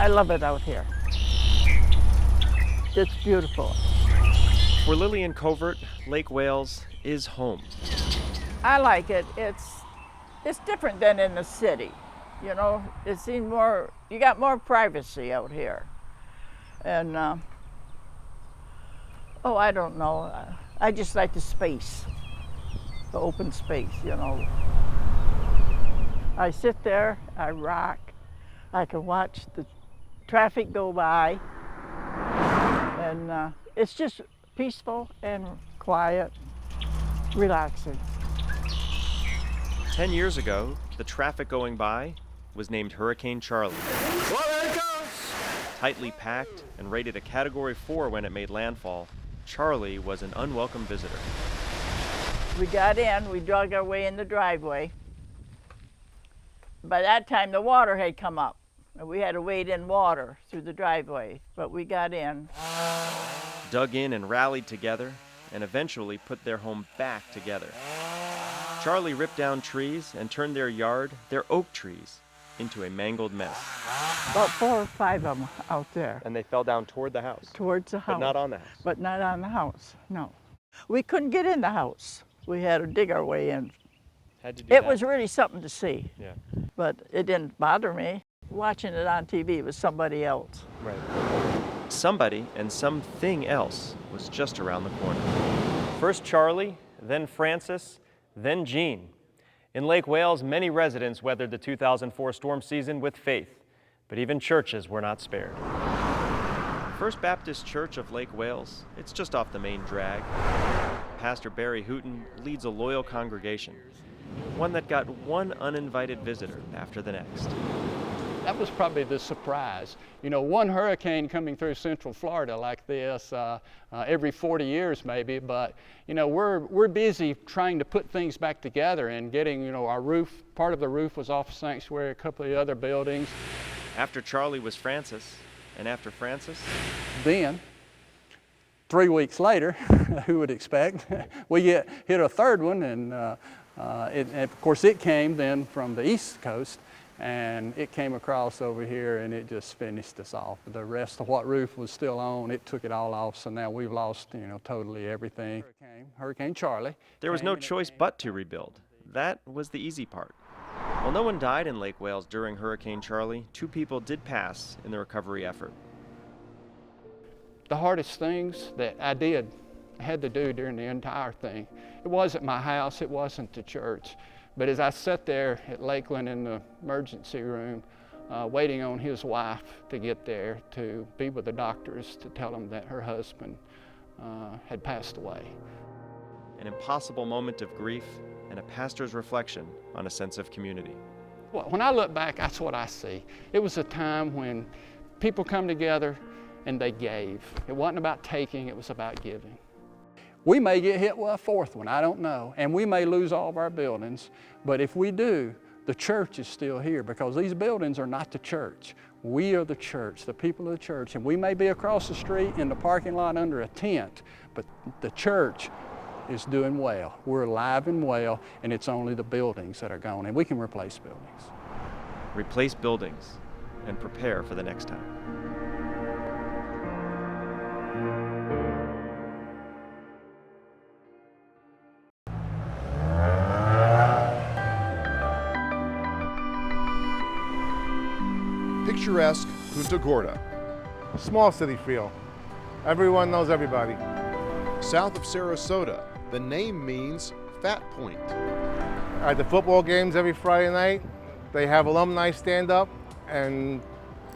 I love it out here. It's beautiful. For Lillian Covert, Lake Wales is home. I like it. It's different than in the city. You know, it seems more, you got more privacy out here. And, oh, I don't know. I just like the space, the open space, you know. I sit there, I rock, I can watch the traffic go by, and it's just peaceful and quiet, relaxing. 10 years ago, the traffic going by was named Hurricane Charlie. Well, there it goes! Tightly packed and rated a Category 4 when it made landfall, Charlie was an unwelcome visitor. We got in, we dug our way in the driveway. By that time, the water had come up, and we had to wade in water through the driveway, but we got in. Dug in and rallied together, and eventually put their home back together. Charlie ripped down trees and turned their yard, their oak trees, into a mangled mess. About 4 or 5 of them out there. And they fell down toward the house. Towards the house. But not on the house. But not on the house, no. We couldn't get in the house. We had to dig our way in. Had to do It that. was really something to see. Yeah. But it didn't bother me. Watching it on TV was somebody else. Right. Somebody and something else was just around the corner. First Charlie, then Francis, then Jean. In Lake Wales, many residents weathered the 2004 storm season with faith, but even churches were not spared. First Baptist Church of Lake Wales, it's just off the main drag. Pastor Barry Hooton leads a loyal congregation, one that got one uninvited visitor after the next. That was probably the surprise. You know, one hurricane coming through Central Florida like this every 40 years maybe, but you know, we're busy trying to put things back together and getting, you know, our roof, part of the roof was off Sanctuary, a couple of the other buildings. After Charlie was Francis, and after Francis? Then, 3 weeks later, who would expect, we hit a third one, and of course it came then from the East Coast. And it came across over here and it just finished us off. The rest of what roof was still on, it took it all off, so now we've lost, you know, totally everything. Hurricane Charlie. There was no choice but to rebuild. That was the easy part. While no one died in Lake Wales during Hurricane Charlie, 2 people did pass in the recovery effort. The hardest things that I had to do during the entire thing, it wasn't my house, it wasn't the church. But as I sat there at Lakeland in the emergency room, waiting on his wife to get there to be with the doctors to tell them that her husband had passed away. An impossible moment of grief and a pastor's reflection on a sense of community. Well, when I look back, that's what I see. It was a time when people come together and they gave. It wasn't about taking, it was about giving. We may get hit with a 4th one, I don't know, and we may lose all of our buildings, but if we do, the church is still here because these buildings are not the church. We are the church, the people of the church, and we may be across the street in the parking lot under a tent, but the church is doing well. We're alive and well, and it's only the buildings that are gone, and we can replace buildings. Replace buildings and prepare for the next time. Picturesque Punta Gorda. Small city feel. Everyone knows everybody. South of Sarasota, the name means Fat Point. At the football games every Friday night, they have alumni stand up, and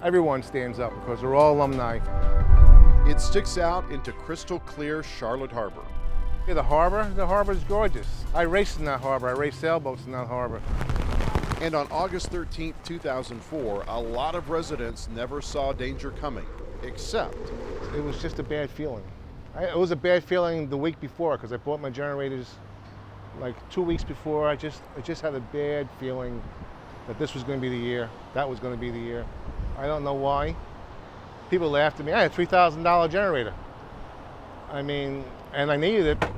everyone stands up because they're all alumni. It sticks out into crystal clear Charlotte Harbor. Yeah, the harbor's gorgeous. I raced in that harbor. I raced sailboats in that harbor. And on August 13, 2004, a lot of residents never saw danger coming, except it was just a bad feeling. It was a bad feeling the week before because I bought my generators like 2 weeks before. I just had a bad feeling that this was going to be the year. That was going to be the year. I don't know why. People laughed at me. I had a $3,000 generator. I mean, and I needed it.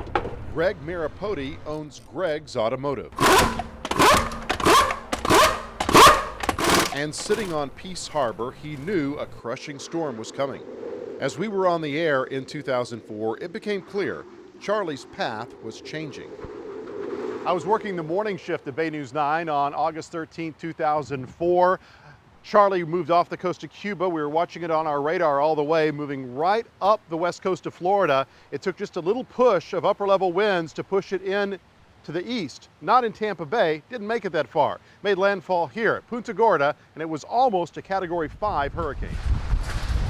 Greg Mirapodi owns Greg's Automotive. And sitting on Peace Harbor, he knew a crushing storm was coming. As we were on the air in 2004, it became clear Charlie's path was changing. I was working the morning shift at Bay News 9 on August 13, 2004. Charlie moved off the coast of Cuba. We were watching it on our radar all the way, moving right up the west coast of Florida. It took just a little push of upper level winds to push it in to the east, not in Tampa Bay, didn't make it that far. Made landfall here at Punta Gorda, and it was almost a Category 5 hurricane.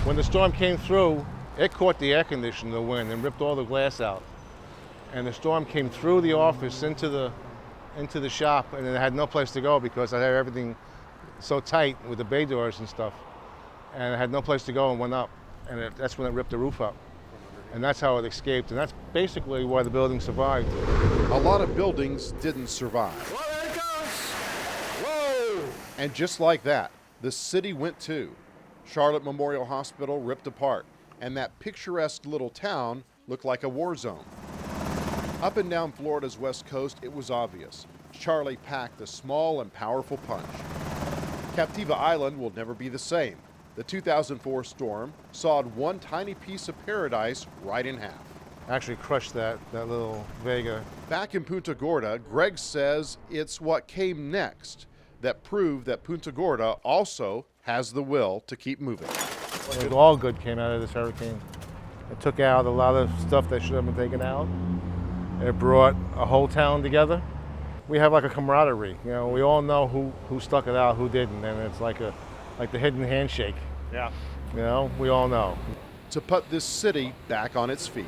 When the storm came through, it caught the air conditioner, the wind, and ripped all the glass out. And the storm came through the office into the shop, and it had no place to go because I had everything so tight with the bay doors and stuff. And it had no place to go and went up. And that's when it ripped the roof up. And that's how it escaped. And that's basically why the building survived. A lot of buildings didn't survive. Well, there it goes. Whoa! And just like that, the city went too. Charlotte Memorial Hospital ripped apart, and that picturesque little town looked like a war zone. Up and down Florida's west coast, it was obvious. Charlie packed a small and powerful punch. Captiva Island will never be the same. The 2004 storm sawed one tiny piece of paradise right in half. Actually crushed that little Vega. Back in Punta Gorda, Greg says it's what came next that proved that Punta Gorda also has the will to keep moving. All good came out of this hurricane. It took out a lot of stuff that should have been taken out. It brought a whole town together. We have like a camaraderie. You know, we all know who stuck it out, who didn't, and it's like the hidden handshake. Yeah. You know, we all know. To put this city back on its feet.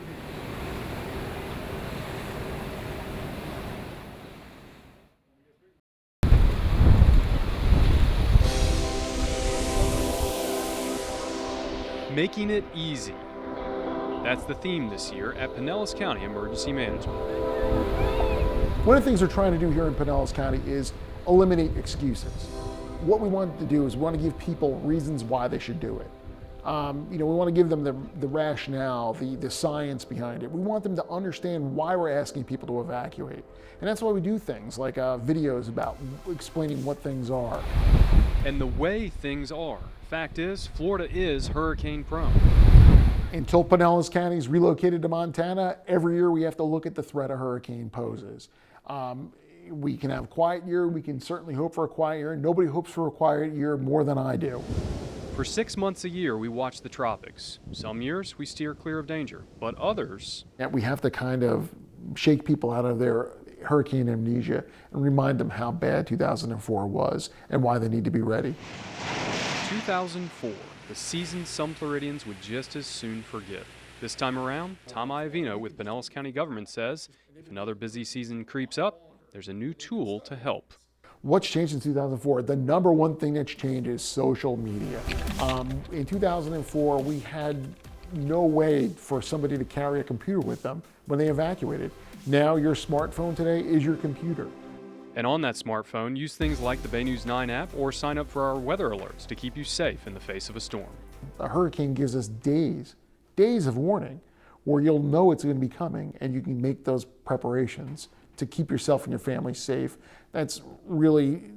Making it easy. That's the theme this year at Pinellas County Emergency Management. One of the things we're trying to do here in Pinellas County is eliminate excuses. What we want to do is we want to give people reasons why they should do it. We want to give them the rationale, the science behind it. We want them to understand why we're asking people to evacuate. And that's why we do things like videos about explaining what things are. And the way things are. Fact is, Florida is hurricane prone. Until Pinellas County is relocated to Montana, every year we have to look at the threat a hurricane poses. We can have a quiet year, we can certainly hope for a quiet year. Nobody hopes for a quiet year more than I do. For 6 months a year, we watch the tropics. Some years, we steer clear of danger, but others... And we have to kind of shake people out of their hurricane amnesia and remind them how bad 2004 was and why they need to be ready. 2004, the season some Floridians would just as soon forget. This time around, Tom Iovino with Pinellas County Government says if another busy season creeps up, there's a new tool to help. What's changed in 2004? The number one thing that's changed is social media. In 2004, we had no way for somebody to carry a computer with them when they evacuated. Now your smartphone today is your computer. And on that smartphone, use things like the Bay News 9 app or sign up for our weather alerts to keep you safe in the face of a storm. A hurricane gives us days of warning where you'll know it's going to be coming and you can make those preparations to keep yourself and your family safe. That's really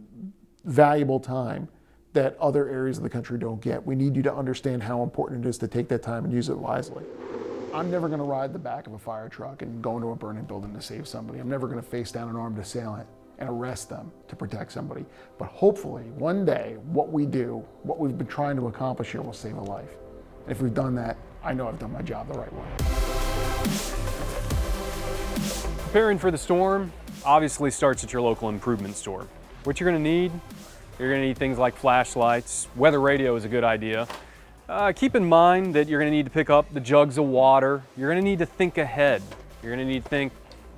valuable time that other areas of the country don't get. We need you to understand how important it is to take that time and use it wisely. I'm never going to ride the back of a fire truck and go into a burning building to save somebody. I'm never going to face down an armed assailant and arrest them to protect somebody. But hopefully, one day, what we do, what we've been trying to accomplish here will save a life. And if we've done that, I know I've done my job the right way. Preparing for the storm obviously starts at your local improvement store. What you're going to need, you're going to need things like flashlights. Weather radio is a good idea. Keep in mind that you're going to need to pick up the jugs of water. You're going to need to think ahead. You're going to need to think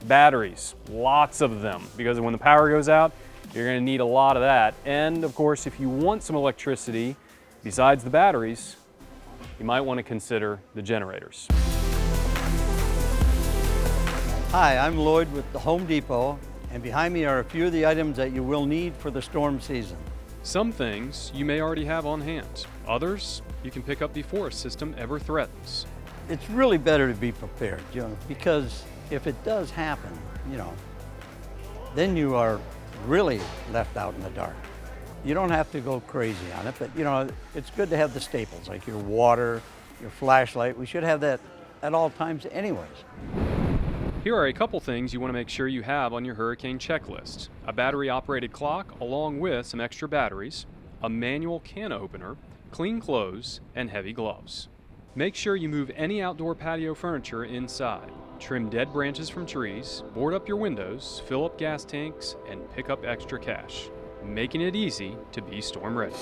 batteries, lots of them, because when the power goes out, you're going to need a lot of that. And of course, if you want some electricity besides the batteries, you might want to consider the generators. Hi, I'm Lloyd with the Home Depot, and behind me are a few of the items that you will need for the storm season. Some things you may already have on hand. Others you can pick up before a system ever threatens. It's really better to be prepared, because if it does happen, then you are really left out in the dark. You don't have to go crazy on it, but you know, it's good to have the staples like your water, your flashlight. We should have that at all times anyways. Here are a couple things you want to make sure you have on your hurricane checklist. A battery-operated clock along with some extra batteries, a manual can opener, clean clothes, and heavy gloves. Make sure you move any outdoor patio furniture inside. Trim dead branches from trees, board up your windows, fill up gas tanks, and pick up extra cash, making it easy to be storm ready.